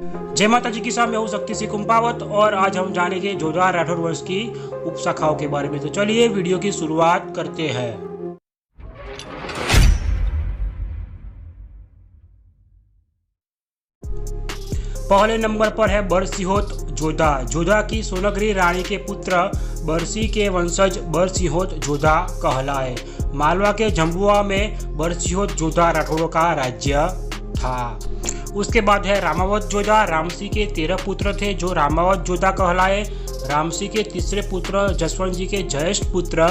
जय माताजी की साथ मैं हूँ शक्तिसिंह कुmpavat और आज हम जानेंगे जोधा राठौर वंश की उपशाखाओं के बारे में। तो चलिए वीडियो की शुरुआत करते हैं। पहले नंबर पर है बरसिंहोत जोधा। जोधा की सोनगरी रानी के पुत्र बरसी के वंशज बरसिंहोत जोधा कहलाए। मालवा के झंबुआ में बरसिंहोत जोधा राठौरों का राज्य था। उसके बाद है रामावत जोधा। रामसी के 13 पुत्र थे जो रामावत जोधा कहलाए। रामसी के तीसरे पुत्र जसवंत जी के ज्येष्ठ पुत्र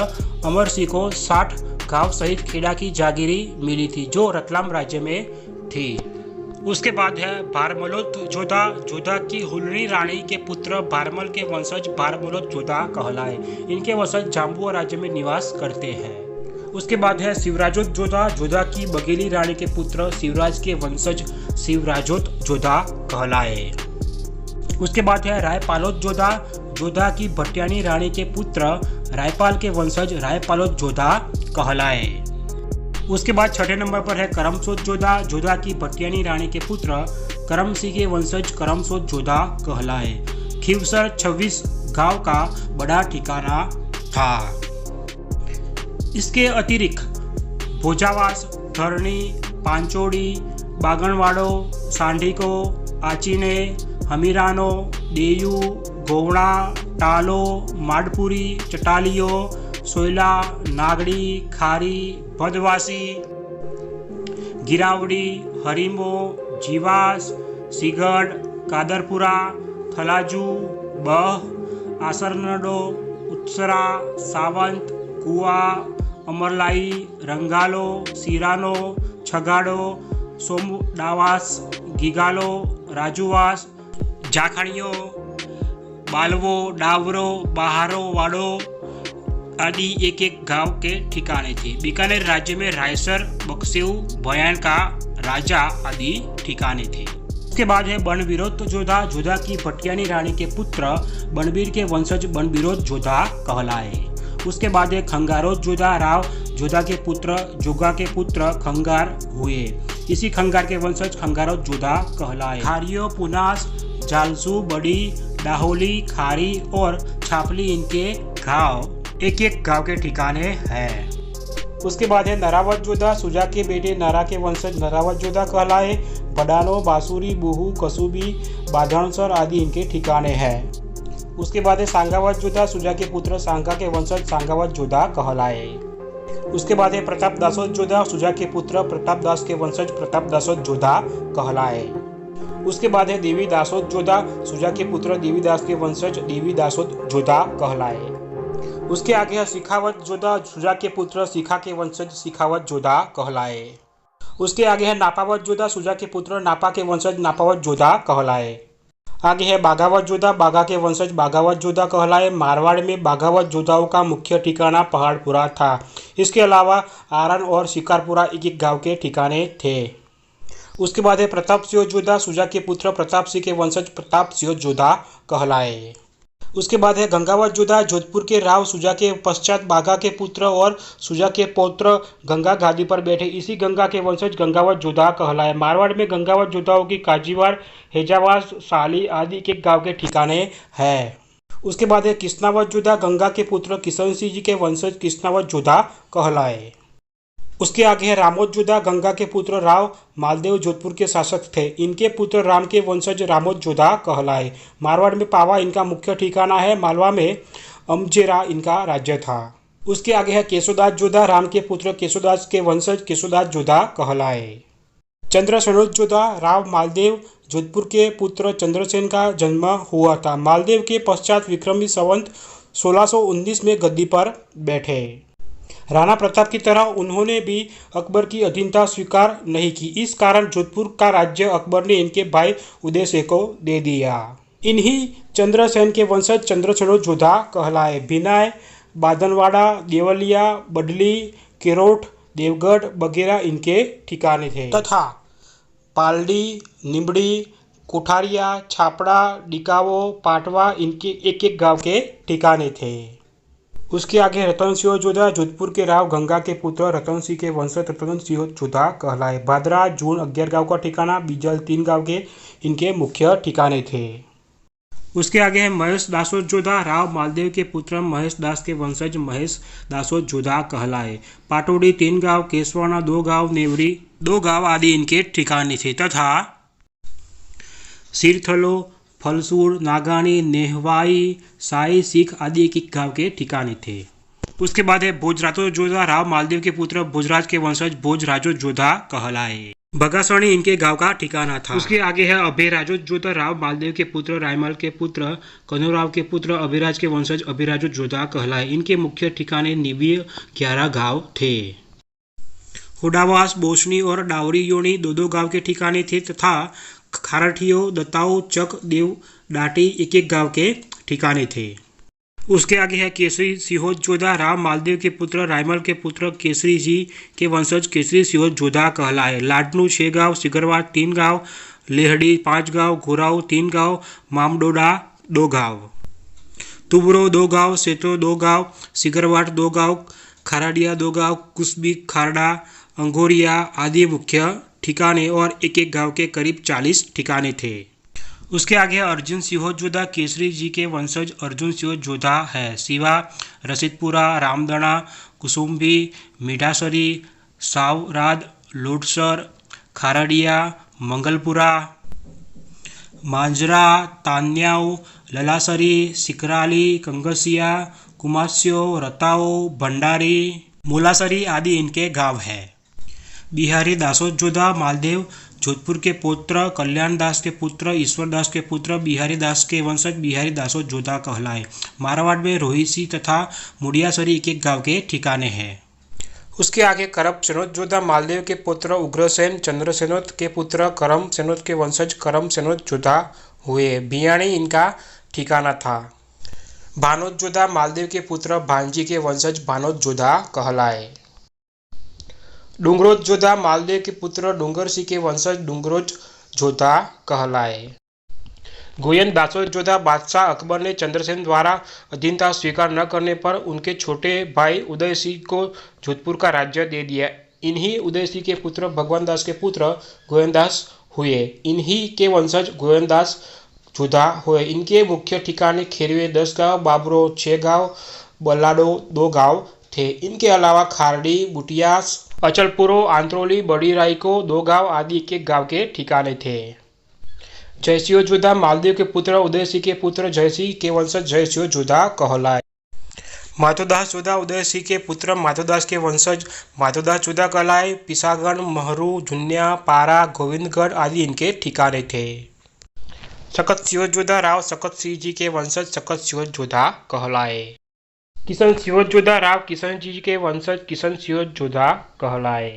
अमर सिंह को 60 गांव सहित खेड़ा की जागीरी मिली थी जो रतलाम राज्य में थी। उसके बाद है भारमलोत जोधा। जोधा की हुलरी रानी के पुत्र भारमल के वंशज भारमलोत जोधा कहलाए। इनके वंशज झाबुआ राज्य में निवास करते हैं। उसके बाद है शिवराजोत जोधा। जोधा की बघेली रानी के पुत्र शिवराज के वंशज शिवराजोत जोधा कहलाए। उसके बाद है रायपालोत जोधा। जोधा की भटियानी रानी के पुत्र रायपाल के वंशज रायपालोत जोधा कहलाए। उसके बाद छठे नंबर पर है करमसोत जोधा। जोधा की भटियानी रानी के पुत्र करम सिंह के वंशज करमसोत जोधा कहलाए। खीवसर 26 गांव का बड़ा ठिकाना था। इसके अतिरिक्त भोजावास, धरणी, पांचोड़ी, बागणवाड़ो, सांढीको, आचीने, हमीरानो, देयू, गोवड़ा, टालो, माडपुरी, चटालियो, सोयला, नागड़ी, खारी, भदवासी, गिरावड़ी, हरीमो, जीवास, सीगढ़, कादरपुरा, थलाजू, बह, आसरनडो, उत्सरा, सावंत, कुआ, अमरलाई, रंगालो, सीरानो, छगाड़ो, सोमडावास, गिगालो, राजूवास, जाखणियो, बालवो, डावरो, बहारो, वाड़ो आदि एक एक गांव के ठिकाने थे। बीकानेर राज्य में रायसर, बक्सेऊ, भयान का राजा आदि ठिकाने थे। उसके बाद है बनबीरोत जोधा। जोधा की भटियानी रानी के पुत्र बनबीर के वंशज बनबीरोत जोधा कहलाए। उसके बाद है खंगारोत जोधा। राव जोधा के पुत्र जोगा के पुत्र खंगार हुए। इसी खंगार के वंशज खंगारोत जोधा कहलाए। खारियो, पुनास, जालसू, बड़ी, डाहोली, खारी और छापली इनके गांव एक एक गांव के ठिकाने हैं। उसके बाद है नरावत जोधा। सुजा के बेटे नरा के वंशज नरावत जोधा कहलाए। बडानो, बासुरी, बुहू, कसुबी, बाधणसर आदि इनके ठिकाने हैं। उसके बाद है सांगावत जोधा। सुजा के पुत्र सांगा के वंशज सांगावत जोधा कहलाए। उसके बाद है प्रताप दासोत जोधा। सुजा के पुत्र प्रताप दास के वंशज प्रताप दासोत जोधा कहलाए। उसके बाद है देवी दासोत जोधा। सुजा के पुत्र देवी दास के वंशज देवी दासोत जोधा कहलाए। उसके आगे है शिखावत जोधा। सुजा के पुत्र शिखा के वंशज शिखावत जोधा कहलाए। उसके आगे है नापावत जोधा। सुजा के पुत्र नापा के वंशज नापावत जोधा कहलाए। आगे है बाघावत जोधा। बाघा के वंशज बाघावत जोधा कहलाए। मारवाड़ में बाघावत जोधाओं का मुख्य ठिकाना पहाड़पुरा था। इसके अलावा आरण और शिकारपुरा एक एक गांव के ठिकाने थे। उसके बाद है प्रताप सिंह जोधा। सुजा के पुत्र प्रताप सिंह के वंशज प्रताप सिंह जोधा कहलाए। उसके बाद है गंगावत जोधा। जोधपुर के राव सुजा के पश्चात बाघा के पुत्र और सुजा के पौत्र गंगा गादी पर बैठे। इसी गंगा के वंशज गंगावत जोधा कहलाए। मारवाड़ में गंगावत जोधाओं की काजीवाड़, हेजावास, साली आदि के गांव के ठिकाने हैं। उसके बाद है किस्नावत जोधा। गंगा के पुत्र किशन सिंह जी के वंशज किस्नावत जोधा कहलाए। उसके आगे है रामोत जोधा। गंगा के पुत्र राव मालदेव जोधपुर के शासक थे। इनके पुत्र राम के वंशज रामोत जोधा कहलाए। मारवाड़ में पावा इनका मुख्य ठिकाना है। मालवा में अमजेरा इनका राज्य था। उसके आगे है केशोदास जोधा। राम के पुत्र केशोदास के वंशज केशोदास जोधा कहलाए। चंद्रसेनोत जोधा। राव मालदेव जोधपुर के पुत्र चंद्रसेन का जन्म हुआ था। मालदेव के पश्चात विक्रमी संवत 1619 में गद्दी पर बैठे। राणा प्रताप की तरह उन्होंने भी अकबर की अधीनता स्वीकार नहीं की। इस कारण जोधपुर का राज्य अकबर ने इनके भाई उदय सिंह को दे दिया। इन्हीं चंद्रसेन के वंशज चंद्रसेनोत जोधा कहलाए। भिनाय, बादनवाड़ा, देवलिया, बडली, केरोठ, देवगढ़ वगैरह इनके ठिकाने थे तथा पालडी, निम्बड़ी, कोठारिया, छापड़ा, डिकावो, पाटवा इनके एक एक गांव के ठिकाने थे। उसके आगे रतन सिंह जोधा जोधपुर के राव गंगा के पुत्र रतन सिंह के वंशज रतन सिंह जोधा कहलाए। भादरा जून 11 गांव का ठिकाना, बीजल 3 गांव के इनके मुख्य ठिकाने थे। उसके आगे है महेश दासोद जोधा, राव मालदेव के पुत्र महेश दास के वंशज महेश दासोद जोधा कहलाए। पाटोड़ी 3 गांव, केसवाना 2 गांव, नेवरी 2 गांव आदि इनके ठिकाने थे तथा सिरथलो, फलसूर, नागानी, नेहवाई, साई, सिख आदि एक गांव के ठिकाने थे। उसके बाद है भोजराजो जोधा, राव मालदेव के पुत्र भोजराज के वंशज भोजराजो जोधा कहलाए। बगासणी इनके गांव का ठिकाना था। उसके आगे है अभिराजो जोधा, राव मालदेव के पुत्र रायमल के पुत्र कनौराव के पुत्र अभिराज के वंशज अभिराजो जोधा कहलाए। इनके मुख्य ठिकाने निबिय 11 गांव थे। हुडावास, बोसनी और डावरी योनी 2-2 गांव के ठिकाने थे तथा खारठियो, दताओ, चक, देव, डाटी एक गांव के ठिकाने थे। उसके आगे है केसरी सिहोद जोधा, राव मालदेव के पुत्र रायमल के पुत्र केसरी जी के वंशज केसरी सिहोद जोधा कहलाए। लाडनू 6 गांव, सिगरवाट 3 गांव, लेहड़ी 5 गांव, घोराऊ 3 गांव, मामडोडा 2 गांव, तुबरो 2 गांव, सेतो 2 गांव, सिगरवाट 2 गांव, खाराडिया 2 गांव, कुसबी, खारडा, अंगोरिया आदि मुख्य ठिकाने और एक गांव के करीब 40 ठिकाने थे। उसके आगे अर्जुन सिहोद जोधा, केसरी जी के वंशज अर्जुन सिहोद जोधा है। सिवा, रसीदपुरा, रामदना, कुसुम्भी, मिठासरी, सावराद, लोटसर, खारडिया, मंगलपुरा, मांजरा, तान्याऊ, ललासरी, सिकराली, कंगसिया, कुमास्यो, रताओ, भंडारी, मोलासरी आदि इनके गांव है। बिहारी दासोद जोधा, मालदेव जोधपुर के पुत्र कल्याण दास के पुत्र ईश्वर दास के पुत्र बिहारी दास के वंशज बिहारी दासोद जोधा कहलाए। मारवाड़ में रोहिसी तथा मुड़ियासरी एक गांव के ठिकाने हैं। उसके आगे करम सेनोत जोधा, मालदेव के पुत्र उग्रसेन चंद्रसेनोत के पुत्र करम सेनोत के वंशज करम सेनोत जोधा हुए। बियाणी इनका ठिकाना था। भानोद जोधा, मालदेव के पुत्र भांजी के वंशज भानोद जोधा कहलाए। डूंगरोज जोधा, मालदेव के पुत्र डूंगर सिंह के वंशज डूंगरोज जोधा कहलाए। गोयन दासोद जोधा, बादशाह अकबर ने चंद्रसेन द्वारा अधीनता स्वीकार न करने पर उनके छोटे भाई उदय सिंह को जोधपुर का राज्य दे दिया। इन्हीं उदय सिंह के पुत्र भगवान दास के पुत्र गोयनदास हुए। इन्हीं के वंशज गोयनदास जोधा हुए। इनके मुख्य ठिकाने खेरवे 10 गांव, बाबरो 6 गांव, बल्लाडो 2 गांव थे। इनके अलावा खारडी, बुटियास, अचलपुरो, आंत्रोली, बड़ी रायको 2 गांव आदि एक गांव के ठिकाने थे। जयसिंह जोधा, मालदेव के पुत्र उदय सिंह के पुत्र जयसिंह के वंशज जयसिंह जोधा कहलाए। माधोदास जोधा, उदय सिंह के पुत्र माधोदास के वंशज माधोदास जोधा कहलाए। पिसागढ़, महरू, झुन्या, पारा, गोविंदगढ़ आदि इनके ठिकाने थे। सकत सिंह जोधा, राव सकत सिंह जी के वंशज सकत सिंह जोधा कहलाए। किशन सिंह जोधा, राव किशन जी के वंशज किशन सिंह जोधा कहलाए।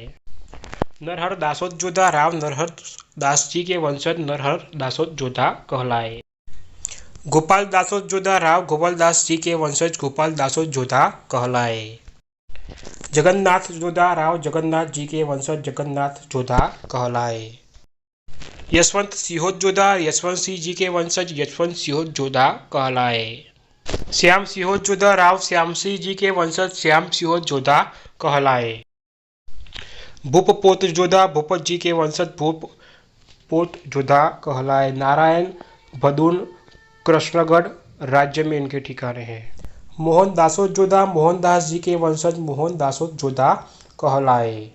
नरहर दासोद जोधा, राव नरहर दास जी के वंशज नरहर दासोद जोधा कहलाए। गोपाल दासोद जोधा, राव गोपाल दास जी के वंशज गोपाल दासोद जोधा कहलाए। जगन्नाथ जोधा, राव जगन्नाथ जी के वंशज जगन्नाथ जोधा कहलाए। यशवंत सिंहोद जोधा, यशवंत सिंह जी के वंशज यशवंत सिंहोद जोधा कहलाए। श्याम सिंहोद जोधा, राव श्याम सिंह जी के वंशज श्याम सिंहोद जोधा कहलाए। भूपपोत जोधा, भूपत जी के वंशज भूपपोत जोधा कहलाए। नारायण, भदून, कृष्णगढ़ राज्य में इनके ठिकाने हैं। मोहन दासोद जोधा, मोहनदास जी के वंशज मोहन दासोद जोधा कहलाए।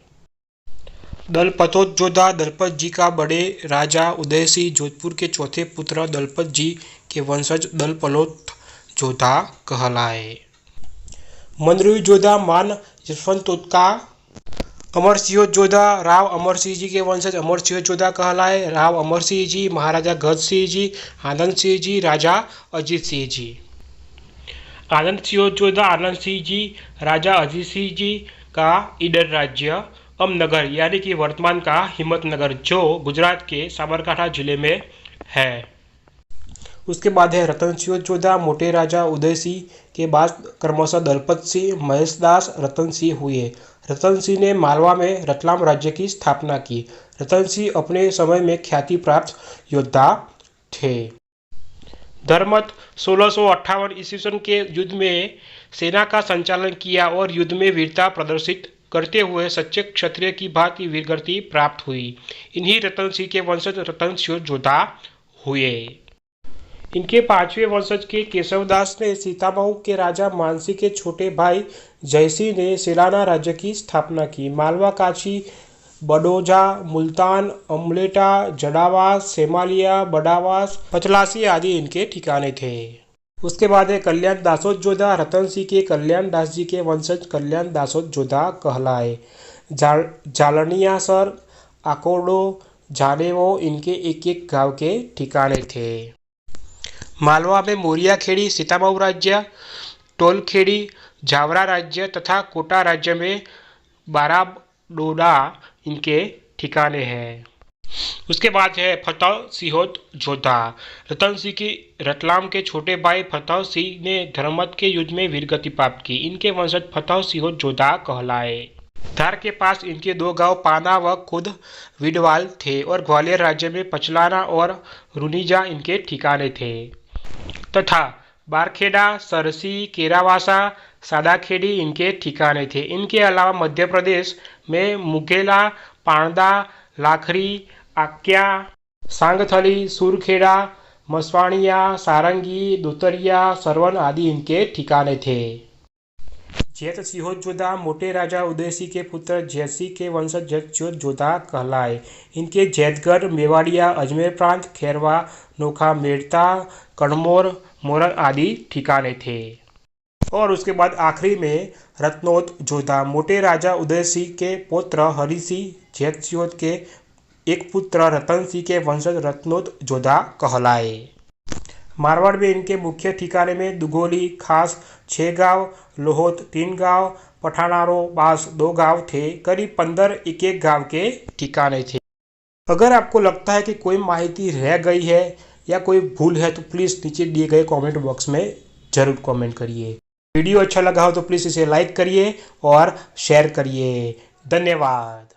दलपतोद जोधा, दलपत जी का बड़े राजा उदय सिंह जोधपुर के चौथे पुत्र दलपत जी के वंशज दलपलोत जोधा कहलाए। मंदरुई जोधा, मान यशवंतोत का अमर सिंह जोधा, राव अमर सिंह जी के वंशज अमर सिंह जोधा कहलाए। राव अमर सिंह जी, महाराजा गज सिंह जी, आनंद सिंह जी, राजा अजीत सिंह जी। आनंद सिंह जोधा, आनंद सिंह जी, राजा अजीत सिंह जी का ईडर राज्य अमनगर यानी कि वर्तमान का हिम्मतनगर जो गुजरात के साबरकांठा जिले में है। उसके बाद है रतन सिंह जोधा, मोटे राजा उदय सिंह के बाद क्रमशः दलपत सिंह, महेश दास, रतन सिंह हुए। रतन सिंह ने मालवा में रतलाम राज्य की स्थापना की। रतन सिंह अपने समय में ख्याति प्राप्त योद्धा थे। धर्मत 1658 ईस्वी के युद्ध में सेना का संचालन किया और युद्ध में वीरता प्रदर्शित करते हुए सच्चे क्षत्रिय की भांति वीरगति प्राप्त हुई। इन्हीं रतन सिंह के वंशज रतन सिंह जोधा हुए। इनके पांचवें वंशज के केशवदास ने सीतामऊ के राजा मानसी के छोटे भाई जयसिंह ने सेलाना राज्य की स्थापना की। मालवा, काशी, बडोजा, मुल्तान, अमलेटा, जड़ावास, सेमालिया, बड़ावास, पचलासी आदि इनके ठिकाने थे। उसके बाद है कल्याण दासोद जोधा। रतन सिंह के कल्याण दास जी के वंशज कल्याण दासोद जोधा कहलाए। जालनियासर, आकोडो, जानेवो इनके एक एक गांव के ठिकाने थे। मालवा में मोरिया खेड़ी, सीतामऊ राज्य, टोलखेड़ी, जावरा राज्य तथा कोटा राज्य में बाराडोडा इनके ठिकाने हैं। उसके बाद है फतेह सिंह जोधा। रतन सिंह की रतलाम के छोटे भाई फतेह सिंह ने धर्मत के युद्ध में वीरगति प्राप्त की। इनके वंशज फतेह सिंह जोधा कहलाए। धार के पास इनके दो गांव पाना व खुद विडवाल थे और ग्वालियर राज्य में पचलाना और रुनीजा इनके ठिकाने थे तथा बारखेड़ा, सरसी, केरावासा, सादाखेड़ी इनके ठिकाने थे। इनके अलावा मध्य प्रदेश में मुगेला, पाणदा, लाखरी, आक्या, सांगथली, सुरखेड़ा, मसवाणिया, सारंगी, दुतरिया, सरवन आदि इनके ठिकाने थे। जैत सिंह जोधा मोटे राजा उदय सिंह के पुत्र जैत सिंह के वंशज जैत सिंह जोधा कहलाए। इनके जैतगढ़, मेवाड़िया, अजमेर प्रांत, खैरवा, नोखा, मेड़ता, कड़मोर, मोरन आदि ठिकाने थे। और उसके बाद आखिरी में रत्नोत जोधा मोटे राजा उदय सिंह के पुत्र हरि सिंह जैत सिंह के एक पुत्र रतन सिंह के वंशज रत्नोत जोधा कहलाए। मारवाड़ में इनके मुख्य ठिकाने में दुगोली खास 6 गांव, लोहोत 3 गांव, पठानारो बास 2 गांव थे। करीब 15 एक एक गांव के ठिकाने थे। अगर आपको लगता है कि कोई माहिती रह गई है या कोई भूल है तो प्लीज़ नीचे दिए गए कमेंट बॉक्स में ज़रूर कमेंट करिए। वीडियो अच्छा लगा हो तो प्लीज़ इसे लाइक करिए और शेयर करिए। धन्यवाद।